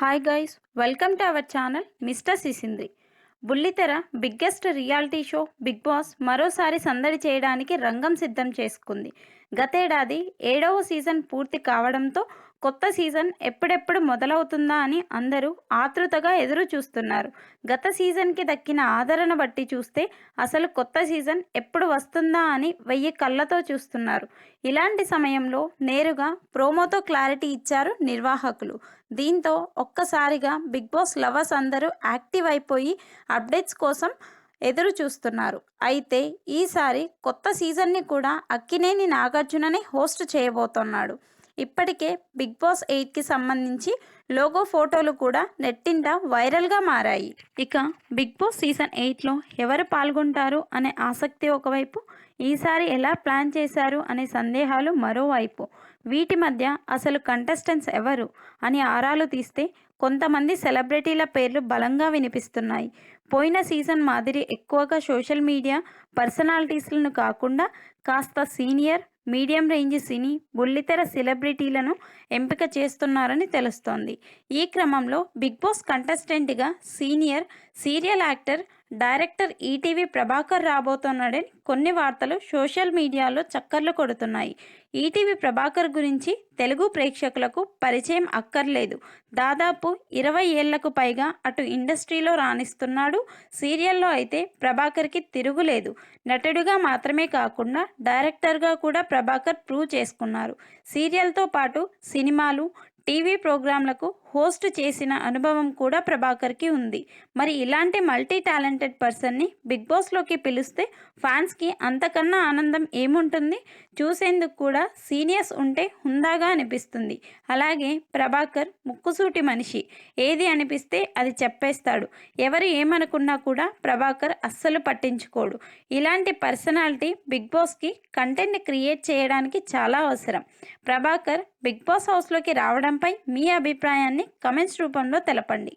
Hi guys, welcome to our channel mister Sisindri. బుల్లితెర biggest reality show Bigg Boss మరోసారి సందడి చేయడానికి రంగం సిద్ధం చేసుకుంది. గతేడాది 7వ సీజన్ పూర్తి కావడంతో కొత్త సీజన్ ఎప్పుడెప్పుడు మొదలవుతుందా అని అందరూ ఆతృతగా ఎదురు చూస్తున్నారు. గత సీజన్కి దక్కిన ఆదరణ బట్టి చూస్తే అసలు కొత్త సీజన్ ఎప్పుడు వస్తుందా అని 1000 కళ్ళతో చూస్తున్నారు. ఇలాంటి సమయంలో నేరుగా ప్రోమోతో క్లారిటీ ఇచ్చారు నిర్వాహకులు. దీంతో ఒక్కసారిగా బిగ్ బాస్ లవర్స్ అందరూ యాక్టివ్ అయిపోయి అప్డేట్స్ కోసం ఎదురు చూస్తున్నారు. అయితే ఈసారి కొత్త సీజన్ని కూడా అక్కినేని నాగార్జుననే హోస్ట్ చేయబోతున్నాడు. ఇప్పటికే బిగ్ బాస్ 8కి సంబంధించి లోగో ఫోటోలు కూడా నెట్టింట వైరల్గా మారాయి. ఇక బిగ్ బాస్ సీజన్ 8లో ఎవరు పాల్గొంటారు అనే ఆసక్తి ఒకవైపు, ఈసారి ఎలా ప్లాన్ చేశారు అనే సందేహాలు మరోవైపు. వీటి మధ్య అసలు కంటెస్టెంట్స్ ఎవరు అని ఆరాలు తీస్తే కొంతమంది సెలబ్రిటీల పేర్లు బలంగా వినిపిస్తున్నాయి. పోయిన సీజన్ మాదిరి ఎక్కువగా సోషల్ మీడియా పర్సనాలిటీస్లను కాకుండా కాస్త సీనియర్, మీడియం రేంజ్ సినీ, బుల్లితెర సెలబ్రిటీలను ఎంపిక చేస్తున్నారని తెలుస్తోంది. ఈ క్రమంలో బిగ్ బాస్ కంటెస్టెంట్గా senior serial actor, director ETV Prabhakar రాబోతున్నాడని కొన్ని వార్తలు సోషల్ మీడియాలో చక్కర్లు కొడుతున్నాయి. ఈటీవీ ప్రభాకర్ గురించి తెలుగు ప్రేక్షకులకు పరిచయం అక్కర్లేదు. దాదాపు 20 ఏళ్లకు పైగా అటు ఇండస్ట్రీలో రాణిస్తున్నాడు. సీరియల్లో అయితే ప్రభాకర్కి తిరుగులేదు. నటుడిగా మాత్రమే కాకుండా డైరెక్టర్గా కూడా ప్రభాకర్ ప్రూవ్ చేసుకున్నారు. సీరియల్తో పాటు సినిమాలు, టీవీ ప్రోగ్రాంలకు హోస్ట్ చేసిన అనుభవం కూడా ప్రభాకర్కి ఉంది. మరి ఇలాంటి మల్టీ టాలెంటెడ్ పర్సన్ని బిగ్ బాస్లోకి పిలిస్తే ఫ్యాన్స్కి అంతకన్నా ఆనందం ఏముంటుంది? చూసేందుకు కూడా సీనియర్స్ ఉంటే హుందాగా అనిపిస్తుంది. అలాగే ప్రభాకర్ ముక్కుసూటి మనిషి, ఏది అనిపిస్తే అది చెప్పేస్తాడు. ఎవరు ఏమనుకున్నా కూడా ప్రభాకర్ అస్సలు పట్టించుకోడు. ఇలాంటి పర్సనాలిటీ బిగ్ బాస్కి కంటెంట్ క్రియేట్ చేయడానికి చాలా అవసరం. ప్రభాకర్ బిగ్ బాస్ హౌస్లోకి రావడంపై మీ అభిప్రాయాన్ని కమెంట్స్ రూపంలో తెలపండి.